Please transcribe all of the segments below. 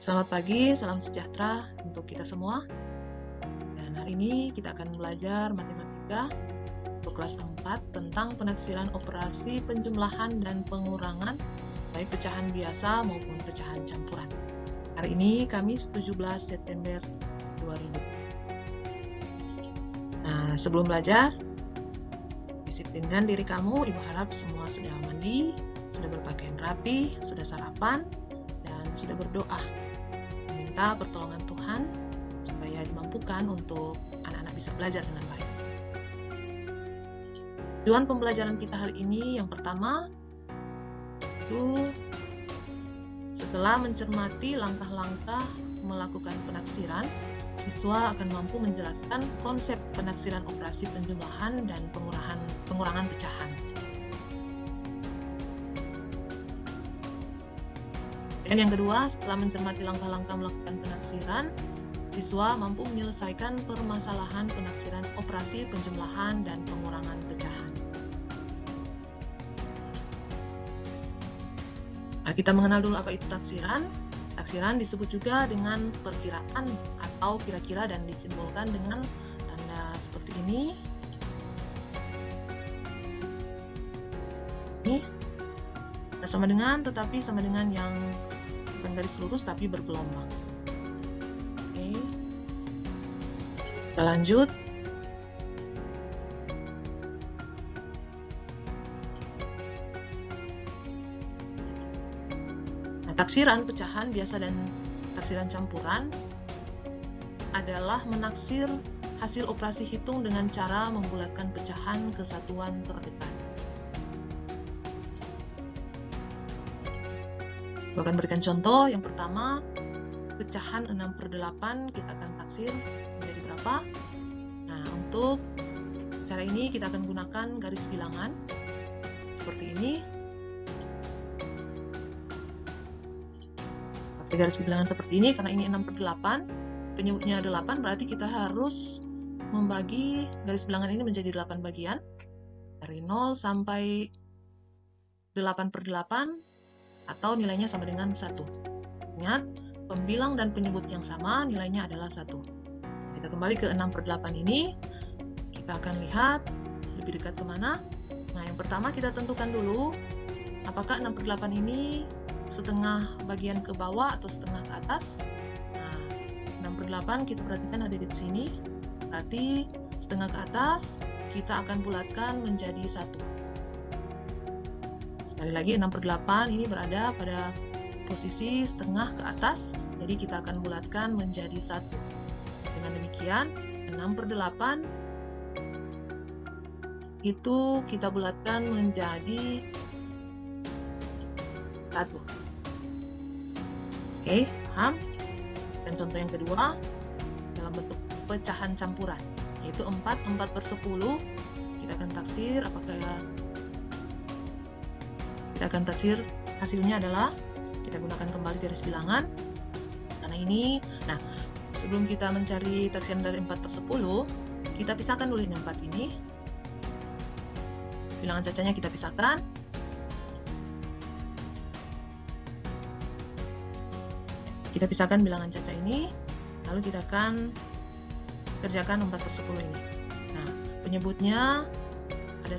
Selamat pagi, salam sejahtera untuk kita semua. Dan hari ini kita akan belajar matematika untuk kelas 4 tentang penaksiran operasi penjumlahan dan pengurangan, baik pecahan biasa maupun pecahan campuran. Hari ini Kamis 17 September 2000. Nah, sebelum belajar, disiplinkan diri kamu. Ibu harap semua sudah mandi, sudah berpakaian rapi, sudah sarapan, dan sudah berdoa. Minta pertolongan Tuhan supaya dimampukan untuk anak-anak bisa belajar dengan baik. Tujuan pembelajaran kita hari ini yang pertama itu setelah mencermati langkah-langkah melakukan penaksiran, siswa akan mampu menjelaskan konsep penaksiran operasi penjumlahan dan pengurangan pecahan. Dan yang kedua, setelah mencermati langkah-langkah melakukan penaksiran, siswa mampu menyelesaikan permasalahan penaksiran operasi penjumlahan dan pengurangan pecahan. Nah, kita mengenal dulu apa itu taksiran. Taksiran disebut juga dengan perkiraan atau kira-kira dan disimbolkan dengan tanda seperti ini. Ini sama dengan, tetapi sama dengan yang bukan garis lurus tapi bergelombang. Oke. Kita lanjut. Nah, taksiran pecahan biasa dan taksiran campuran adalah menaksir hasil operasi hitung dengan cara membulatkan pecahan ke satuan terdekat. Aku akan berikan contoh. Yang pertama, pecahan 6/8 kita akan taksir menjadi berapa? Nah, untuk cara ini kita akan gunakan garis bilangan seperti ini. Pakai garis bilangan seperti ini karena ini 6/8, penyebutnya 8, berarti kita harus membagi garis bilangan ini menjadi 8 bagian dari 0 sampai 8/8 atau nilainya sama dengan 1. Ingat, pembilang dan penyebut yang sama, nilainya adalah 1. Kita kembali ke 6/8 ini, kita akan lihat lebih dekat kemana. Nah, yang pertama kita tentukan dulu, apakah 6/8 ini setengah bagian ke bawah atau setengah ke atas. Nah, 6/8 kita perhatikan ada di sini, berarti setengah ke atas, kita akan bulatkan menjadi 1. Sekali lagi 6/8 ini berada pada posisi setengah ke atas, jadi kita akan bulatkan menjadi 1. Dengan demikian 6/8 itu kita bulatkan menjadi 1. Oke, paham? Dan contoh yang kedua dalam bentuk pecahan campuran, yaitu 4/10. Kita akan taksir apakah kita akan taksir hasilnya adalah kita gunakan kembali garis bilangan karena ini. Nah, sebelum kita mencari taksiran dari 4/10, kita pisahkan dulu ini 4 ini. Bilangan cacanya kita pisahkan. Kita pisahkan bilangan caca ini, lalu kita akan kerjakan 4/10 ini. Nah, penyebutnya ada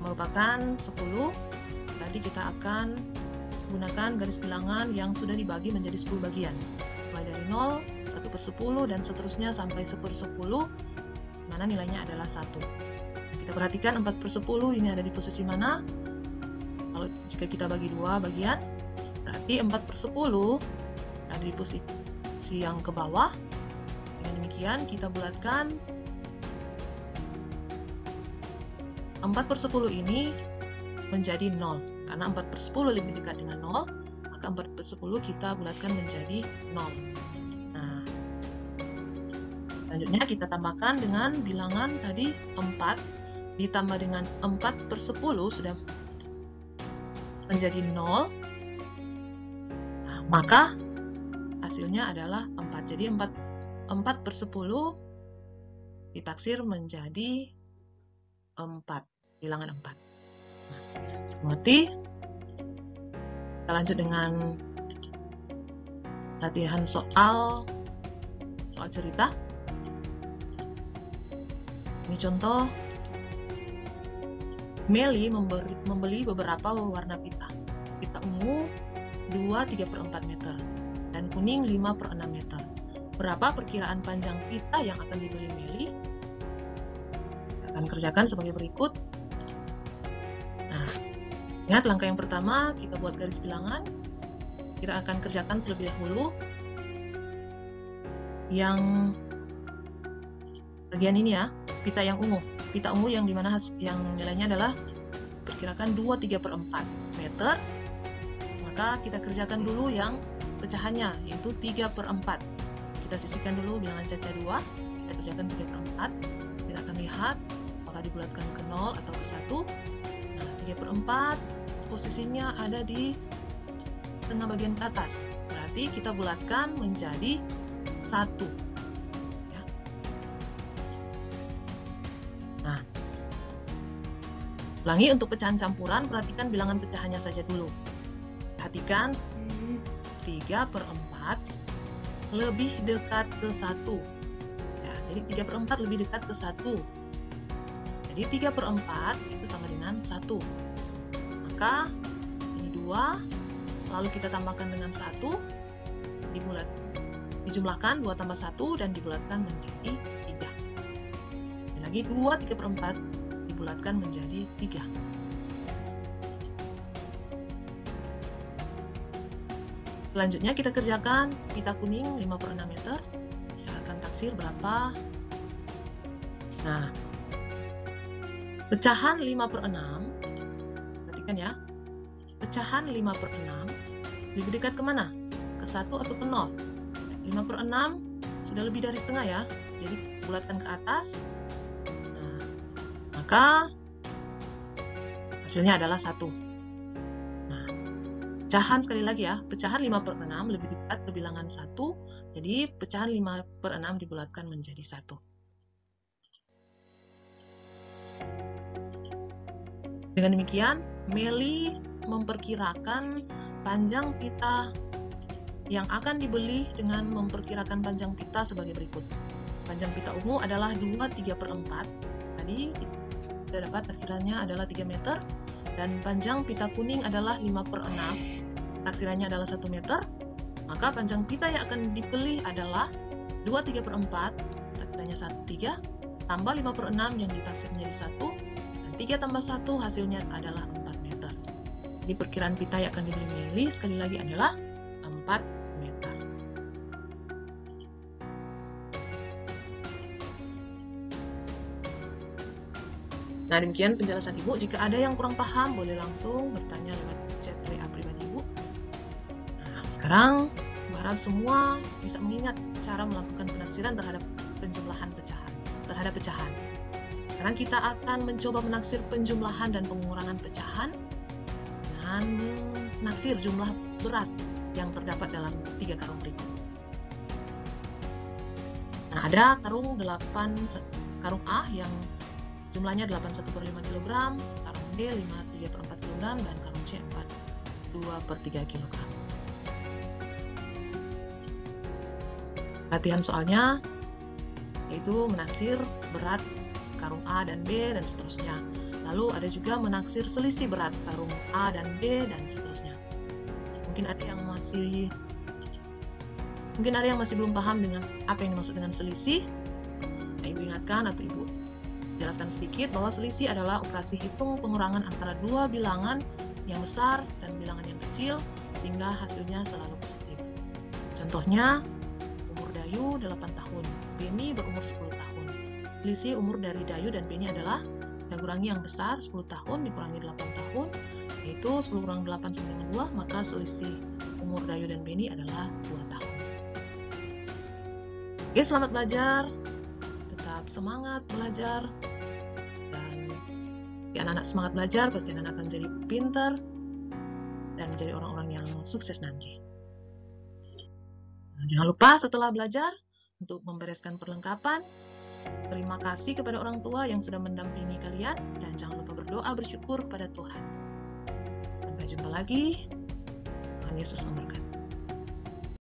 merupakan 10, berarti kita akan gunakan garis bilangan yang sudah dibagi menjadi 10 bagian. Mulai dari 0, 1/10, dan seterusnya sampai 1/10, mana nilainya adalah 1. Kita perhatikan 4/10 ini ada di posisi mana? Kalau jika kita bagi 2 bagian, berarti 4/10 ada di posisi yang ke bawah. Dengan demikian kita bulatkan 4/10 ini menjadi 0. Karena 4/10 lebih dekat dengan 0, maka 4/10 kita bulatkan menjadi 0. Nah, selanjutnya kita tambahkan dengan bilangan tadi 4 ditambah dengan 4/10 sudah menjadi 0. Nah, maka hasilnya adalah 4. Jadi 4/10 ditaksir menjadi 4. Bilangan 4. Nah, mengerti? Kita lanjut dengan latihan soal cerita. Ini contoh, Meli membeli beberapa warna pita. Pita ungu 2/3/4 meter dan kuning 5/6 meter. Berapa perkiraan panjang pita yang akan dibeli Meli? Kita akan kerjakan sebagai berikut. Nah, ingat langkah yang pertama, kita buat garis bilangan. Kita akan kerjakan terlebih dahulu yang bagian ini ya, pita yang ungu. Pita ungu yang dimana yang nilainya adalah perkirakan 2/3/4 meter. Maka kita kerjakan dulu yang pecahannya, yaitu 3/4. Kita sisihkan dulu bilangan caca 2, kita kerjakan 3/4. Kita akan lihat apakah dibulatkan ke 0 atau ke 1. Nah, 3/4 posisinya ada di tengah bagian ke atas. Berarti kita bulatkan menjadi 1. Ya. Nah, ulangi untuk pecahan campuran, perhatikan bilangan pecahannya saja dulu. Perhatikan 3/4 lebih dekat ke 1. Ya, jadi 3/4 lebih dekat ke 1. Jadi 3/4 itu sama dengan 1. Maka ini 2, lalu kita tambahkan dengan 1, dijumlahkan 2 tambah 1 dan dibulatkan menjadi 3. Ini lagi 2/3/4 dibulatkan menjadi 3. Selanjutnya kita kerjakan pita kuning 5/6 meter. Kita akan taksir berapa. Nah, pecahan 5/6, perhatikan ya, pecahan 5/6 lebih dekat kemana? Ke 1 atau ke 0? 5/6 sudah lebih dari setengah ya, jadi bulatkan ke atas. Nah, maka hasilnya adalah 1. Pecahan sekali lagi ya, pecahan 5/6 lebih dekat ke bilangan 1, jadi pecahan 5/6 dibulatkan menjadi 1. Dengan demikian, Meli memperkirakan panjang pita yang akan dibeli dengan memperkirakan panjang pita sebagai berikut. Panjang pita ungu adalah 2/3/4. Tadi kita dapat taksirannya adalah 3 meter. Dan panjang pita kuning adalah 5/6, taksirannya adalah 1 meter, maka panjang pita yang akan dibeli adalah 2/3/4, taksirannya 3, tambah 5/6 yang ditaksir menjadi 1, dan 3 tambah 1 hasilnya adalah 4 meter. Jadi perkiraan pita yang akan dibeli Meli sekali lagi adalah 4 meter. Nah, demikian penjelasan Ibu. Jika ada yang kurang paham, boleh langsung bertanya lewat chat WA pribadi Ibu. Nah, sekarang Ibu harap semua bisa mengingat cara melakukan penaksiran terhadap pecahan. Sekarang kita akan mencoba menaksir penjumlahan dan pengurangan pecahan dengan menaksir jumlah beras yang terdapat dalam 3 karung berikut. Nah, ada karung A yang jumlahnya 81/5 kg, karung D 53/4 kg, dan karung C 42/3 kg. Latihan soalnya yaitu menaksir berat karung A dan B dan seterusnya. Lalu ada juga menaksir selisih berat karung A dan B dan seterusnya. Mungkin ada yang masih belum paham dengan apa yang dimaksud dengan selisih. Nah, Ibu ingatkan atau Ibu jelaskan sedikit bahwa selisih adalah operasi hitung pengurangan antara dua bilangan yang besar dan bilangan yang kecil sehingga hasilnya selalu positif. Contohnya, umur Dayu 8 tahun, Beni berumur 10 tahun. Selisih umur dari Dayu dan Beni adalah kita kurangi yang besar 10 tahun dikurangi 8 tahun, yaitu 10 kurang 8 sama dengan 2, maka selisih umur Dayu dan Beni adalah 2 tahun. Oke, selamat belajar. Tetap semangat belajar, dan anak-anak semangat belajar pasti anak akan menjadi pintar dan menjadi orang-orang yang sukses nanti. Nah, jangan lupa setelah belajar untuk membereskan perlengkapan. Terima kasih kepada orang tua yang sudah mendampingi kalian, dan jangan lupa berdoa bersyukur kepada Tuhan. Sampai jumpa lagi. Tuhan Yesus memberkati.